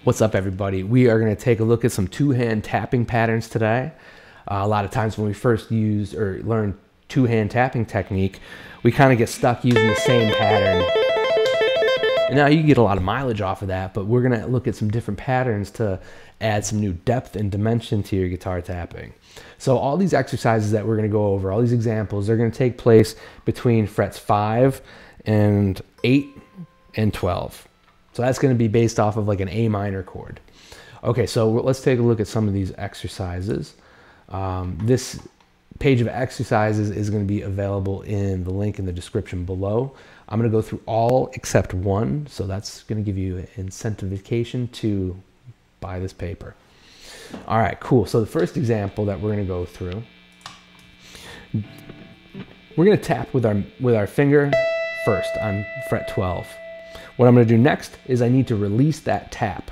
What's up, everybody? We are going to take a look at some two-hand tapping patterns today. A lot of times when we first use or learn two-hand tapping technique, we kind of get stuck using the same pattern. And now you get a lot of mileage off of that, but we're going to look at some different patterns to add some new depth and dimension to your guitar tapping. So all these exercises that we're going to go over, all these examples, they're going to take place between frets 5 and 8 and 12. So that's going to be based off of like an A minor chord. Okay, so let's take a look at some of these exercises. This page of exercises is going to be available in the link in the description below. I'm going to go through all except one, so that's going to give you an incentivization to buy this paper. All right, cool. So the first example that we're going to go through, we're going to tap with our finger first on fret 12. What I'm going to do next is I need to release that tap.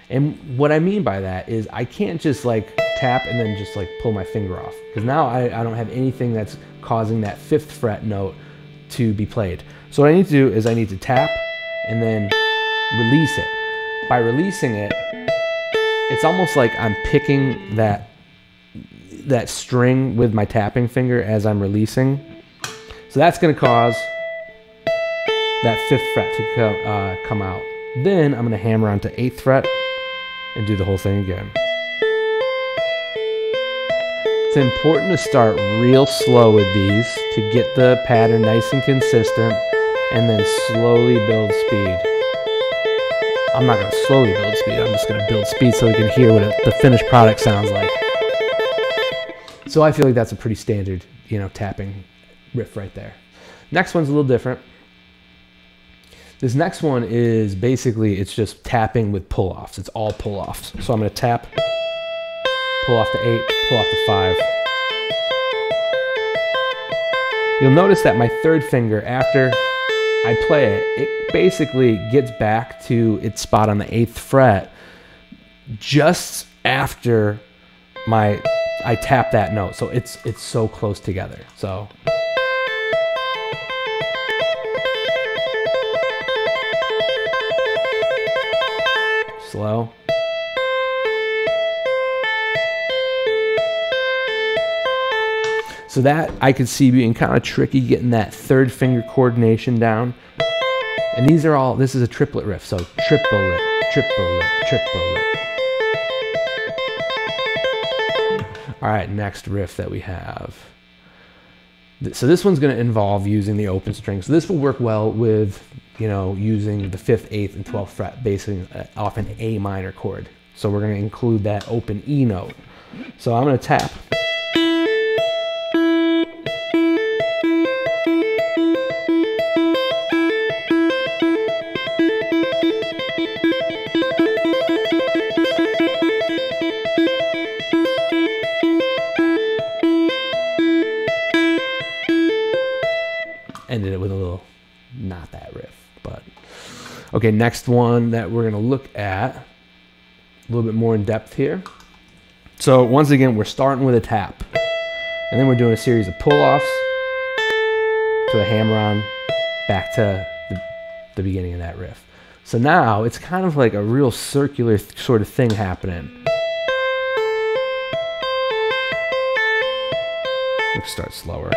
And what I mean by that is I can't just like tap and then just like pull my finger off, because now I don't have anything that's causing that 5th fret note to be played. So what I need to do is I need to tap and then release it. By releasing it, it's almost like I'm picking that string with my tapping finger as I'm releasing. So that's going to cause that 5th fret to come out. Then I'm going to hammer onto 8th fret and do the whole thing again. It's important to start real slow with these to get the pattern nice and consistent, and then slowly build speed. I'm not going to slowly build speed, I'm just going to build speed so we can hear what the finished product sounds like. So I feel like that's a pretty standard, tapping riff right there. Next one's a little different. This next one is basically, it's just tapping with pull-offs. It's all pull-offs. So I'm going to tap, pull off to 8, pull off to 5. You'll notice that my 3rd finger, after I play it, it basically gets back to its spot on the 8th fret just after I tap that note. So it's so close together. So slow. So that I could see being kind of tricky, getting that 3rd finger coordination down. And this is a triplet riff, so triplet, triplet, triplet. All right, next riff that we have. So this one's going to involve using the open string. So this will work well with, using the 5th, 8th, and 12th fret, basing off an A minor chord. So we're going to include that open E note. So I'm going to tap. Ended it with a little, not that riff, but okay. Next one that we're going to look at a little bit more in depth here. So once again, we're starting with a tap, and then we're doing a series of pull-offs to a hammer-on, back to the beginning of that riff. So now it's kind of like a real circular sort of thing happening. Let's start slower.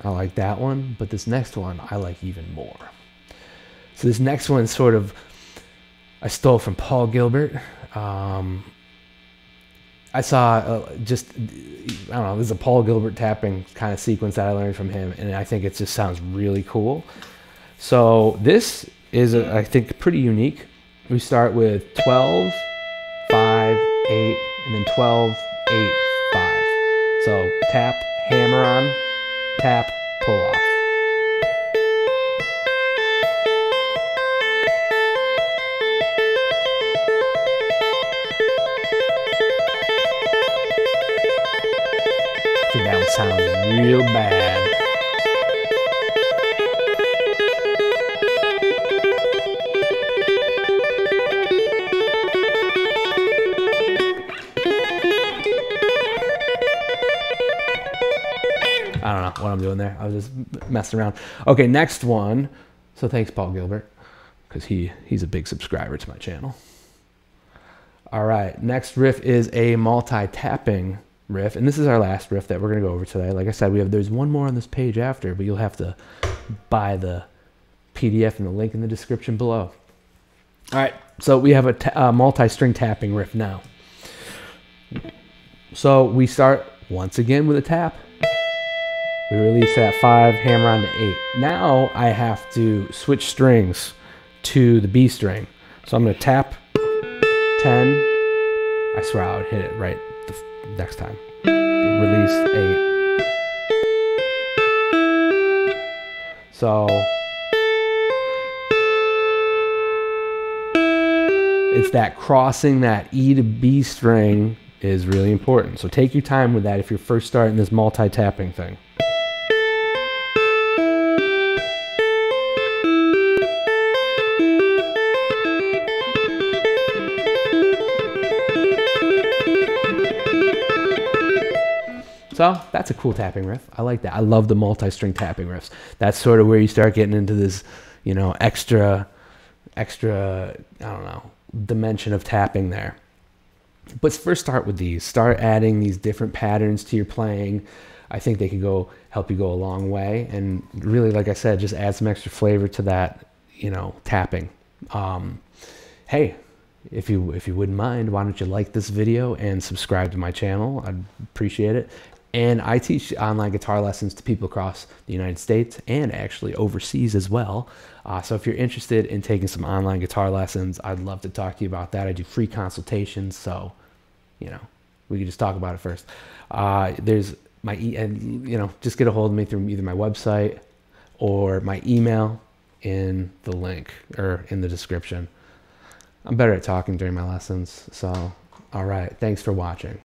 I like that one, but this next one I like even more. So this next one sort of I stole from Paul Gilbert. I saw I don't know, this is a Paul Gilbert tapping kind of sequence that I learned from him, and I think it just sounds really cool. So this is, I think, pretty unique. We start with 12, 5, 8, and then 12, 8, 5. So tap, hammer on, tap, pull off. I think that one sounds real bad. what I'm doing there. I was just messing around. Okay, next one. So thanks, Paul Gilbert, because he's a big subscriber to my channel. All right, next riff is a multi-tapping riff, and this is our last riff that we're gonna go over today. Like I said, there's one more on this page after, but you'll have to buy the PDF and the link in the description below. All right, so we have a multi-string tapping riff now. So we start once again with a tap. We release that 5, hammer on to 8. Now I have to switch strings to the B string. So I'm going to tap 10. I swear I would hit it right the next time. Release 8. So it's that crossing that E to B string is really important. So take your time with that if you're first starting this multi-tapping thing. So that's a cool tapping riff. I like that. I love the multi-string tapping riffs. That's sort of where you start getting into this, you know, extra, I don't know, dimension of tapping there. But first start with these. Start adding these different patterns to your playing. I think they could help you go a long way. And really, like I said, just add some extra flavor to that, you know, tapping. Hey, if you wouldn't mind, why don't you like this video and subscribe to my channel? I'd appreciate it. And I teach online guitar lessons to people across the United States and actually overseas as well. So if you're interested in taking some online guitar lessons, I'd love to talk to you about that. I do free consultations, so, you know, we can just talk about it first. There's my, you know, just get a hold of me through either my website or my email in the link or in the description. I'm better at talking during my lessons, so, all right, thanks for watching.